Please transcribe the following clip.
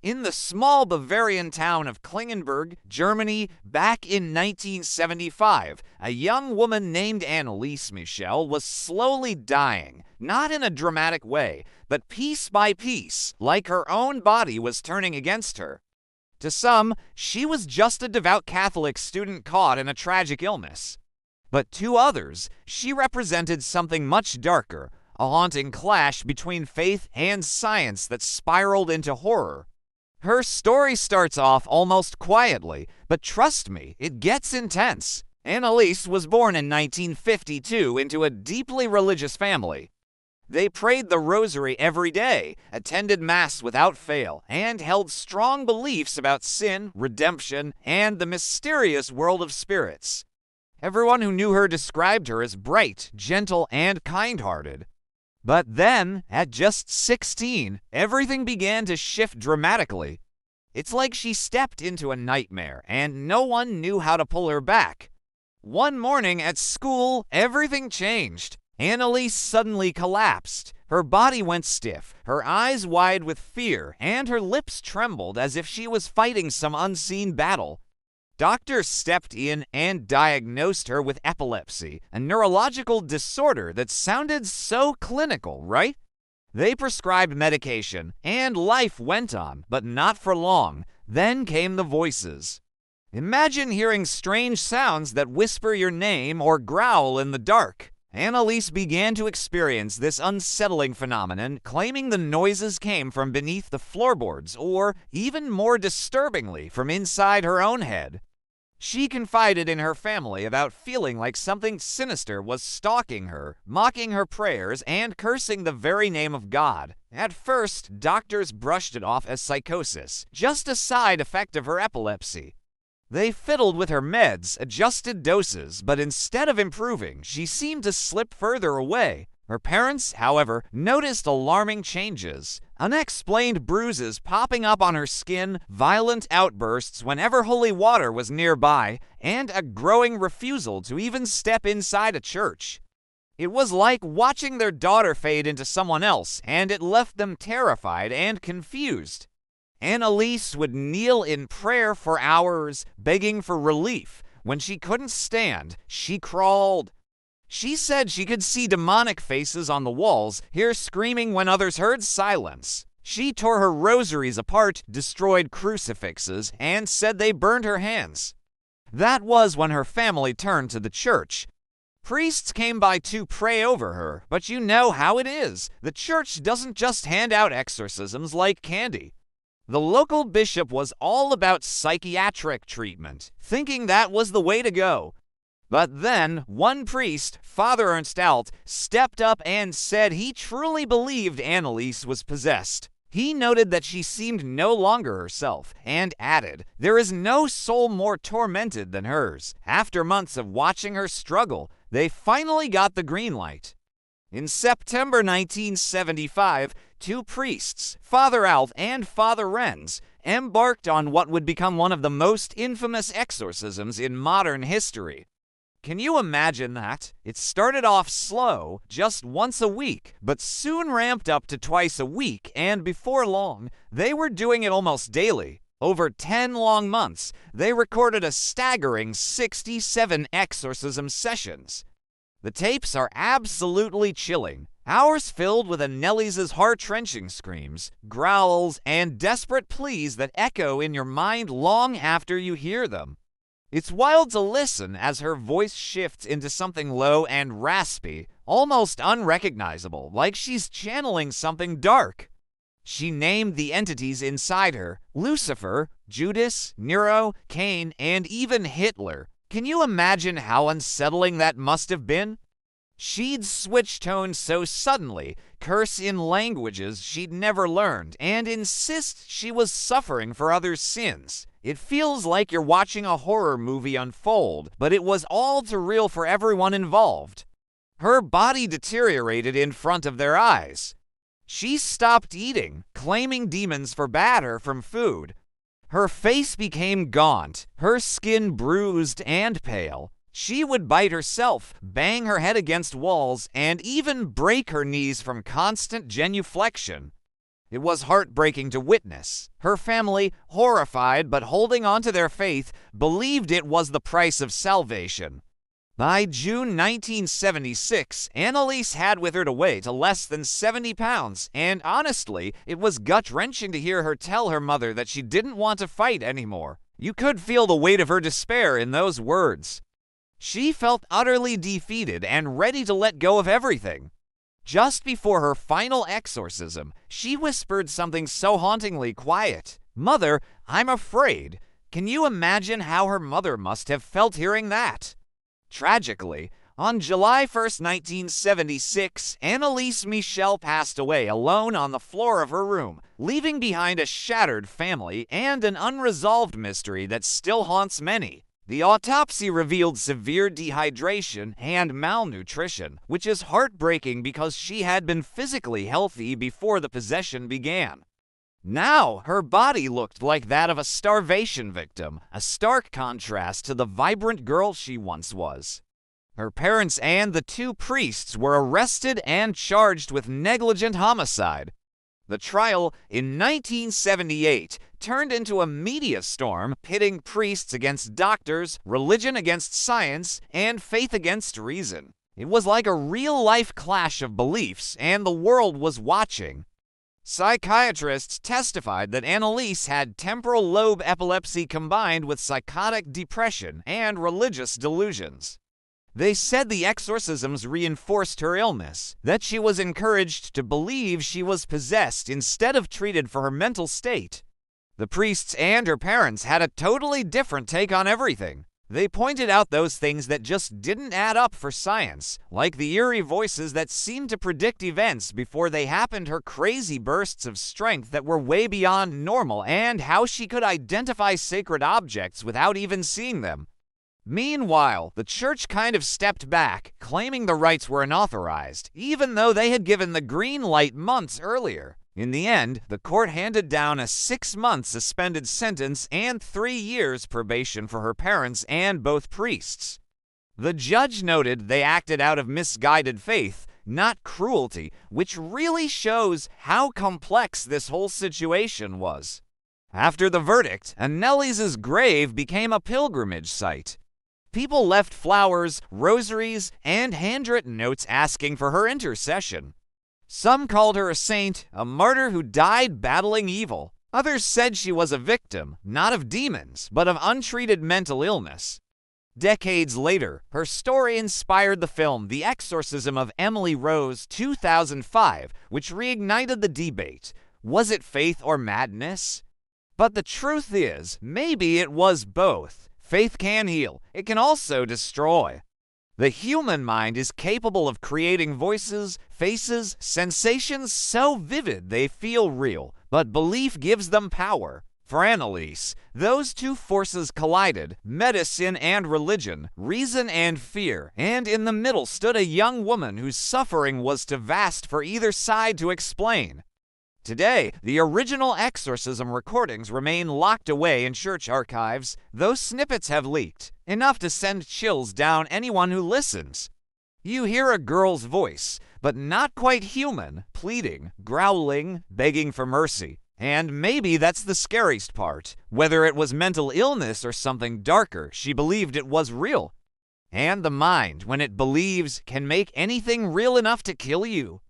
In the small Bavarian town of Klingenberg, Germany, back in 1975, a young woman named Anneliese Michel was slowly dying, not in a dramatic way, but piece by piece, like her own body was turning against her. To some, she was just a devout Catholic student caught in a tragic illness. But to others, she represented something much darker, a haunting clash between faith and science that spiraled into horror. Her story starts off almost quietly, but trust me, it gets intense. Anneliese was born in 1952 into a deeply religious family. They prayed the rosary every day, attended Mass without fail, and held strong beliefs about sin, redemption, and the mysterious world of spirits. Everyone who knew her described her as bright, gentle, and kind-hearted. But then, at just 16, everything began to shift dramatically. It's like she stepped into a nightmare, and no one knew how to pull her back. One morning at school, everything changed. Anneliese suddenly collapsed. Her body went stiff, her eyes wide with fear, and her lips trembled as if she was fighting some unseen battle. Doctors stepped in and diagnosed her with epilepsy, a neurological disorder that sounded so clinical, right? They prescribed medication, and life went on, but not for long. Then came the voices. Imagine hearing strange sounds that whisper your name or growl in the dark. Anneliese began to experience this unsettling phenomenon, claiming the noises came from beneath the floorboards or, even more disturbingly, from inside her own head. She confided in her family about feeling like something sinister was stalking her, mocking her prayers, and cursing the very name of God. At first, doctors brushed it off as psychosis, just a side effect of her epilepsy. They fiddled with her meds, adjusted doses, but instead of improving, she seemed to slip further away. Her parents, however, noticed alarming changes. Unexplained bruises popping up on her skin, violent outbursts whenever holy water was nearby, and a growing refusal to even step inside a church. It was like watching their daughter fade into someone else, and it left them terrified and confused. Anneliese would kneel in prayer for hours, begging for relief. When she couldn't stand, she crawled. She said she could see demonic faces on the walls, hear screaming when others heard silence. She tore her rosaries apart, destroyed crucifixes, and said they burned her hands. That was when her family turned to the church. Priests came by to pray over her, but you know how it is. The church doesn't just hand out exorcisms like candy. The local bishop was all about psychiatric treatment, thinking that was the way to go. But then, one priest, Father Ernst Alt, stepped up and said he truly believed Anneliese was possessed. He noted that she seemed no longer herself, and added, "There is no soul more tormented than hers." After months of watching her struggle, they finally got the green light. In September 1975, two priests, Father Alt and Father Renz, embarked on what would become one of the most infamous exorcisms in modern history. Can you imagine that? It started off slow, just once a week, but soon ramped up to twice a week, and before long, they were doing it almost daily. Over 10 long months, they recorded a staggering 67 exorcism sessions. The tapes are absolutely chilling. Hours filled with Anneliese's heart-wrenching screams, growls, and desperate pleas that echo in your mind long after you hear them. It's wild to listen as her voice shifts into something low and raspy, almost unrecognizable, like she's channeling something dark. She named the entities inside her: Lucifer, Judas, Nero, Cain, and even Hitler. Can you imagine how unsettling that must have been? She'd switch tones so suddenly, curse in languages she'd never learned, and insist she was suffering for others' sins. It feels like you're watching a horror movie unfold, but it was all too real for everyone involved. Her body deteriorated in front of their eyes. She stopped eating, claiming demons forbade her from food. Her face became gaunt, her skin bruised and pale. She would bite herself, bang her head against walls, and even break her knees from constant genuflection. It was heartbreaking to witness. Her family, horrified but holding on to their faith, believed it was the price of salvation. By June 1976, Anneliese had withered away to less than 70 pounds, and honestly, it was gut-wrenching to hear her tell her mother that she didn't want to fight anymore. You could feel the weight of her despair in those words. She felt utterly defeated and ready to let go of everything. Just before her final exorcism, she whispered something so hauntingly quiet. "Mother, I'm afraid." Can you imagine how her mother must have felt hearing that? Tragically, on July 1st, 1976, Anneliese Michel passed away alone on the floor of her room, leaving behind a shattered family and an unresolved mystery that still haunts many. The autopsy revealed severe dehydration and malnutrition, which is heartbreaking because she had been physically healthy before the possession began. Now, her body looked like that of a starvation victim, a stark contrast to the vibrant girl she once was. Her parents and the two priests were arrested and charged with negligent homicide. The trial in 1978 turned into a media storm pitting priests against doctors, religion against science, and faith against reason. It was like a real-life clash of beliefs, and the world was watching. Psychiatrists testified that Anneliese had temporal lobe epilepsy combined with psychotic depression and religious delusions. They said the exorcisms reinforced her illness, that she was encouraged to believe she was possessed instead of treated for her mental state. The priests and her parents had a totally different take on everything. They pointed out those things that just didn't add up for science, like the eerie voices that seemed to predict events before they happened, her crazy bursts of strength that were way beyond normal, and how she could identify sacred objects without even seeing them. Meanwhile, the church kind of stepped back, claiming the rites were unauthorized, even though they had given the green light months earlier. In the end, the court handed down a 6-month suspended sentence and 3 years probation for her parents and both priests. The judge noted they acted out of misguided faith, not cruelty, which really shows how complex this whole situation was. After the verdict, Anneliese's grave became a pilgrimage site. People left flowers, rosaries, and handwritten notes asking for her intercession. Some called her a saint, a martyr who died battling evil. Others said she was a victim, not of demons, but of untreated mental illness. Decades later, her story inspired the film The Exorcism of Emily Rose 2005, which reignited the debate. Was it faith or madness? But the truth is, maybe it was both. Faith can heal. It can also destroy. The human mind is capable of creating voices, faces, sensations so vivid they feel real, but belief gives them power. For Anneliese, those two forces collided, medicine and religion, reason and fear, and in the middle stood a young woman whose suffering was too vast for either side to explain. Today, the original exorcism recordings remain locked away in church archives, though snippets have leaked, enough to send chills down anyone who listens. You hear a girl's voice, but not quite human, pleading, growling, begging for mercy. And maybe that's the scariest part. Whether it was mental illness or something darker, she believed it was real. And the mind, when it believes, can make anything real enough to kill you.